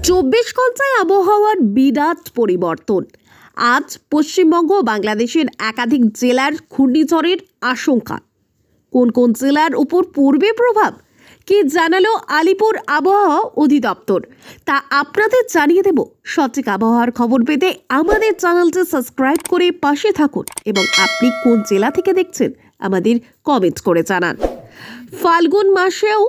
চব্বিশ ঘন্টায় আবহাওয়ার বিরাট পরিবর্তন। আজ পশ্চিমবঙ্গ ও বাংলাদেশের একাধিক জেলার ঘূর্ণিঝড়ের আশঙ্কা। কোন কোন জেলার উপর পড়বে প্রভাব, কি জানালো আলিপুর আবহাওয়া অধিদপ্তর, তা আপনাদের জানিয়ে দেব। সঠিক আবহাওয়ার খবর পেতে আমাদের চ্যানেলটি সাবস্ক্রাইব করে পাশে থাকুন এবং আপনি কোন জেলা থেকে দেখছেন আমাদের কমেন্ট করে জানান। ফাল্গুন মাসেও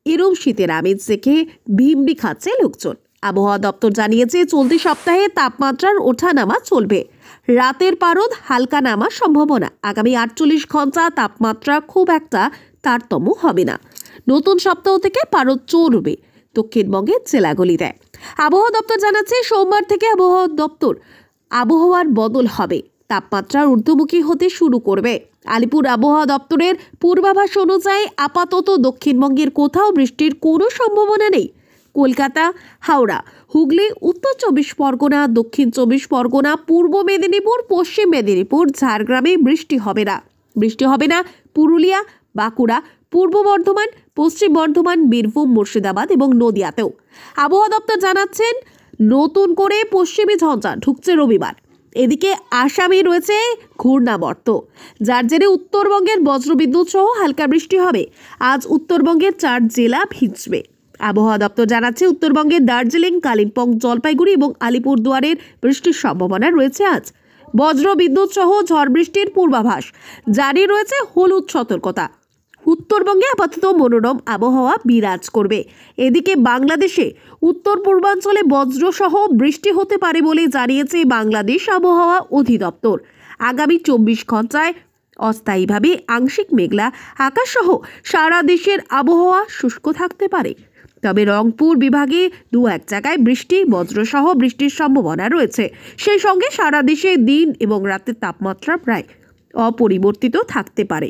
এরম শীতের আমেজ দেখে ভিমড়ি খাচ্ছে লোকজন। আবহাওয়া দপ্তর জানিয়েছে চলতি সপ্তাহে তাপমাত্রার ওঠানামা চলবে। রাতের পারদ হালকা নামার সম্ভাবনা। আগামী 48 ঘন্টা তাপমাত্রা খুব একটা তারতম্য হবে না। নতুন সপ্তাহ থেকে পারদ চড়বে দক্ষিণবঙ্গের জেলাগুলিতে। আবহাওয়া দপ্তর জানাচ্ছে সোমবার থেকে আবহাওয়ার বদল হবে, তাপমাত্রার ঊর্ধ্বমুখী হতে শুরু করবে। আলিপুর আবহাওয়া দপ্তরের পূর্বাভাস অনুযায়ী আপাতত দক্ষিণবঙ্গের কোথাও বৃষ্টির কোনো সম্ভাবনা নেই। কলকাতা, হাওড়া, হুগলি, উত্তর 24 পরগনা, দক্ষিণ 24 পরগনা, পূর্ব মেদিনীপুর, পশ্চিম মেদিনীপুর, ঝাড়গ্রামে বৃষ্টি হবে না পুরুলিয়া, বাঁকুড়া, পূর্ব বর্ধমান, পশ্চিম বর্ধমান, বীরভূম, মুর্শিদাবাদ এবং নদিয়াতেও। আবহাওয়া দপ্তর জানাচ্ছেন নতুন করে পশ্চিমী ঝঞ্ঝা ঢুকছে রবিবার। এদিকে আসামে রয়েছে ঘূর্ণাবর্ত, যার জেরে উত্তরবঙ্গের বজ্রবিদ্যুৎ সহ হালকা বৃষ্টি হবে। আজ উত্তরবঙ্গের 4 জেলা ভিজবে। আবহাওয়া দপ্তর জানাচ্ছে উত্তরবঙ্গের দার্জিলিং, কালিম্পং, জলপাইগুড়ি এবং আলিপুরদুয়ারের বৃষ্টির সম্ভাবনা রয়েছে। আজ বজ্রবিদ্যুৎ সহ ঝড় বৃষ্টির পূর্বাভাস জারি রয়েছে। হলুদ সতর্কতা। উত্তরবঙ্গে আপাতত মনোরম আবহাওয়া বিরাজ করবে। এদিকে বাংলাদেশে উত্তর পূর্বাঞ্চলে বজ্রসহ বৃষ্টি হতে পারে বলে জানিয়েছে বাংলাদেশ আবহাওয়া অধিদপ্তর। আগামী 24 ঘন্টায় অস্থায়ীভাবে আংশিক মেঘলা আকাশসহ সারা দেশের আবহাওয়া শুষ্ক থাকতে পারে। তবে রংপুর বিভাগে 2-1 জায়গায় বৃষ্টি, বজ্রসহ বৃষ্টির সম্ভাবনা রয়েছে। সেই সঙ্গে সারা দেশে দিন এবং রাতের তাপমাত্রা প্রায় অপরিবর্তিত থাকতে পারে।